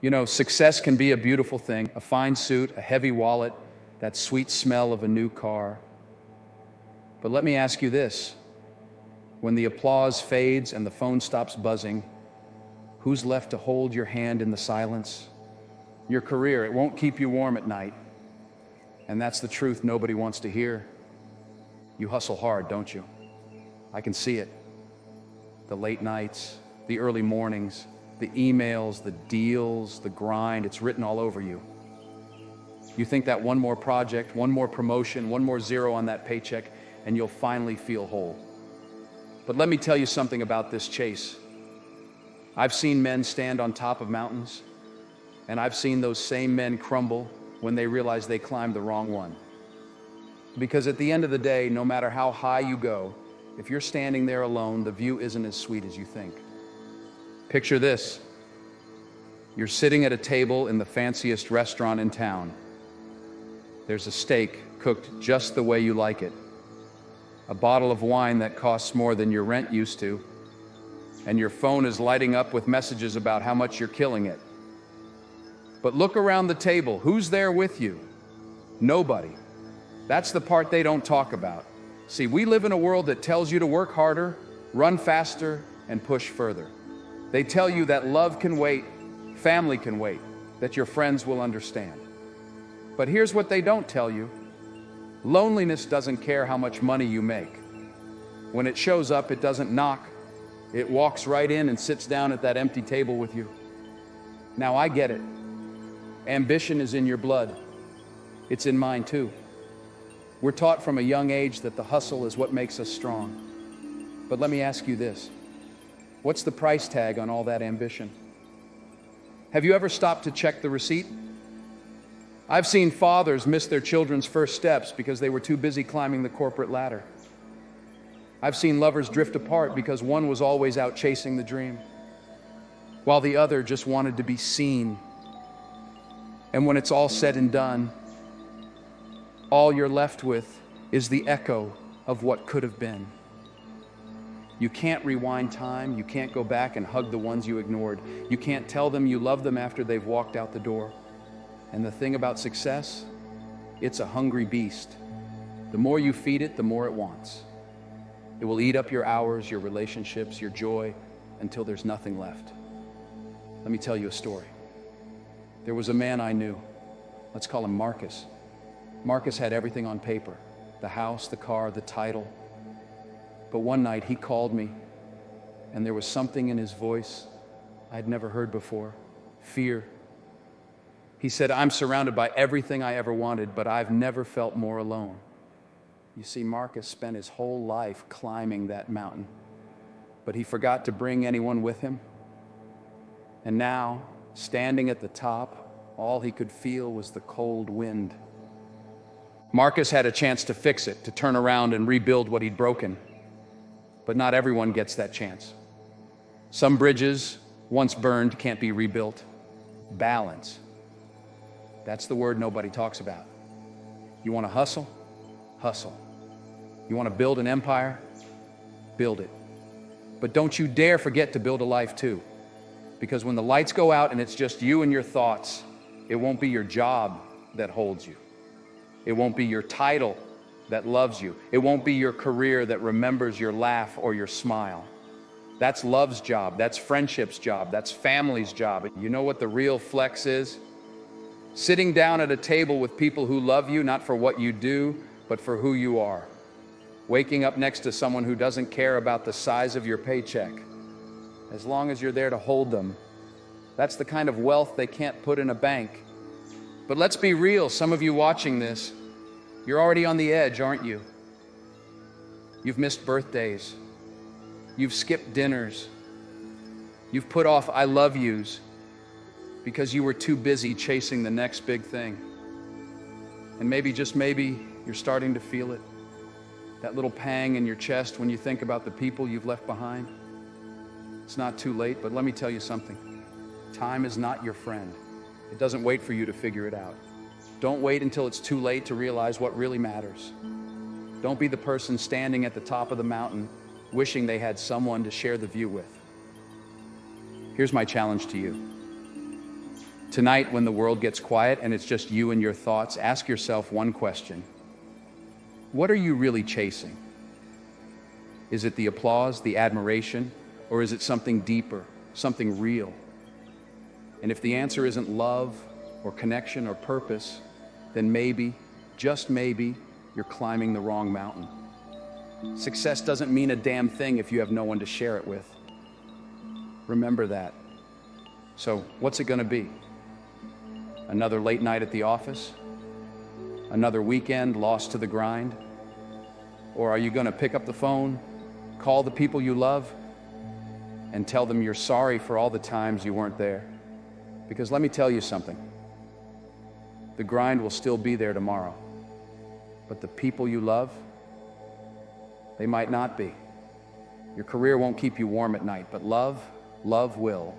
You know, success can be a beautiful thing, a fine suit, a heavy wallet, that sweet smell of a new car. But let me ask you this. When the applause fades and the phone stops buzzing, who's left to hold your hand in the silence? Your career, it won't keep you warm at night. And that's the truth nobody wants to hear. You hustle hard, don't you? I can see it. The late nights, the early mornings, the emails, the deals, the grind, it's written all over you. You think that one more project, one more promotion, one more zero on that paycheck, and you'll finally feel whole. But let me tell you something about this chase. I've seen men stand on top of mountains, and I've seen those same men crumble when they realize they climbed the wrong one. Because at the end of the day, no matter how high you go, if you're standing there alone, the view isn't as sweet as you think. Picture this. You're sitting at a table in the fanciest restaurant in town. There's a steak cooked just the way you like it, a bottle of wine that costs more than your rent used to, and your phone is lighting up with messages about how much you're killing it. But look around the table. Who's there with you? Nobody. That's the part they don't talk about. See, we live in a world that tells you to work harder, run faster, and push further. They tell you that love can wait, family can wait, that your friends will understand. But here's what they don't tell you. Loneliness doesn't care how much money you make. When it shows up, it doesn't knock. It walks right in and sits down at that empty table with you. Now, I get it. Ambition is in your blood. It's in mine too. We're taught from a young age that the hustle is what makes us strong. But let me ask you this. What's the price tag on all that ambition? Have you ever stopped to check the receipt? I've seen fathers miss their children's first steps because they were too busy climbing the corporate ladder. I've seen lovers drift apart because one was always out chasing the dream, while the other just wanted to be seen. And when it's all said and done, all you're left with is the echo of what could have been. You can't rewind time. You can't go back and hug the ones you ignored. You can't tell them you love them after they've walked out the door. And the thing about success, it's a hungry beast. The more you feed it, the more it wants. It will eat up your hours, your relationships, your joy, until there's nothing left. Let me tell you a story. There was a man I knew. Let's call him Marcus. Marcus had everything on paper, the house, the car, the title. But one night he called me, and there was something in his voice I'd never heard before, fear. He said, "I'm surrounded by everything I ever wanted, but I've never felt more alone." You see, Marcus spent his whole life climbing that mountain, but he forgot to bring anyone with him. And now, standing at the top, all he could feel was the cold wind. Marcus had a chance to fix it, to turn around and rebuild what he'd broken. But not everyone gets that chance. Some bridges, once burned, can't be rebuilt. Balance. That's the word nobody talks about. You want to hustle? Hustle. You want to build an empire? Build it. But don't you dare forget to build a life too. Because when the lights go out and it's just you and your thoughts, it won't be your job that holds you. It won't be your title that loves you. It won't be your career that remembers your laugh or your smile. That's love's job. That's friendship's job. That's family's job. You know what the real flex is? Sitting down at a table with people who love you, not for what you do, but for who you are. Waking up next to someone who doesn't care about the size of your paycheck. As long as you're there to hold them. That's the kind of wealth they can't put in a bank. But let's be real, some of you watching this, you're already on the edge, aren't you? You've missed birthdays. You've skipped dinners. You've put off I love yous because you were too busy chasing the next big thing. And maybe, just maybe, you're starting to feel it. That little pang in your chest when you think about the people you've left behind. It's not too late, but let me tell you something. Time is not your friend. It doesn't wait for you to figure it out. Don't wait until it's too late to realize what really matters. Don't be the person standing at the top of the mountain wishing they had someone to share the view with. Here's my challenge to you. Tonight, when the world gets quiet and it's just you and your thoughts, ask yourself one question. What are you really chasing? Is it the applause, the admiration, or is it something deeper, something real? And if the answer isn't love or connection or purpose, then maybe, just maybe, you're climbing the wrong mountain. Success doesn't mean a damn thing if you have no one to share it with. Remember that. So, what's it going to be? Another late night at the office? Another weekend lost to the grind? Or are you going to pick up the phone, call the people you love, and tell them you're sorry for all the times you weren't there? Because let me tell you something. The grind will still be there tomorrow. But the people you love, they might not be. Your career won't keep you warm at night, but love will.